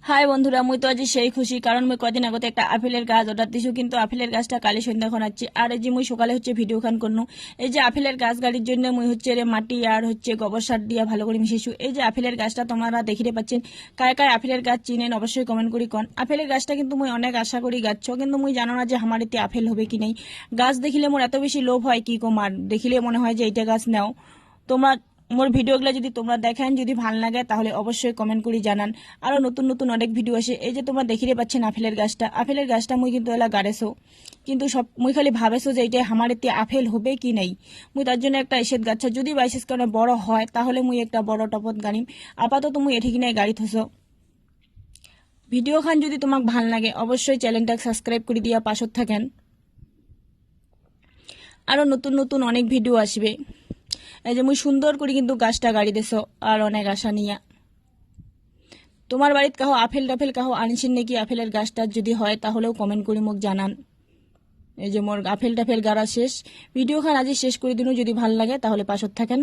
High বন্ধুরা, মুই তো আজি সেই খুশি কারণ মুই কদিন আগতে একটা আপেলের গাছ অর্ডার দিছু, কিন্তু আপেলের গাছটা কালি সন্ধ্যাখন আছে। আর এই যে মুই সকালে ভিডিও খান করনু, এই যে আপেলের গাছ গাড়ির জন্য মুই রে মাটি আর গোবর সার দিয়া ভালো করে মিশাইছু। এই যে আপেলের গাছটা তোমরা দেখিতে পাচ্ছেন, কায় কায় আপেলের গাছ চিনেন অবশ্যই কমেন্ট করি কন। আপেলের গাছটা কিন্তু মুই অনেক আশা করি গাছ, কিন্তু মুই জানো না যে আমার এতে আপেল হবে কি নাই। গাছ দেখিলে মোর এত বেশি লোভ হয় কি কমার, দেখিলে মনে হয় যে এইটা গাছ নাও। তোমরা মোর ভিডিওগুলো যদি তোমরা দেখেন, যদি ভাল লাগে তাহলে অবশ্যই কমেন্ট করে জানান। আরো নতুন নতুন অনেক ভিডিও আসে। এই যে তোমরা দেখিতে পাচ্ছেন আপেলের গাছটা মুই কিন্তু এলা গাড়েছো, কিন্তু সব মুই খালি ভাবেছো যে এটা আমার এতে আপেল হবে কি নাই। মুই তার জন্য একটা এসেত গাছ, যদি বাইশেস কারণে বড় হয় তাহলে মুই একটা বড় টপত গাড়িম। আপাতত মুই এঠি কিনে গাড়ি থসো। ভিডিও খান যদি তোমাক ভাল লাগে অবশ্যই চ্যানেলটা সাবস্ক্রাইব করে দিয়া পাশত থাকেন। আরো নতুন নতুন অনেক ভিডিও আসবে। এই যে মুই সুন্দর করে কিন্তু গাছটা গাড়ি দেছো আর অনেক আশা নিয়া। তোমার বাড়িত কাহো আপেল টাফেল কাহো আনছেন নাকি আপেলের গাছটা, যদি হয় তাহলেও কমেন্ট করে মোক জানান। এই যে মোর আপেল টাফেল গাড়া শেষ। ভিডিও খান আজি শেষ করে দিনু, যদি ভাল লাগে তাহলে পাশত থাকেন।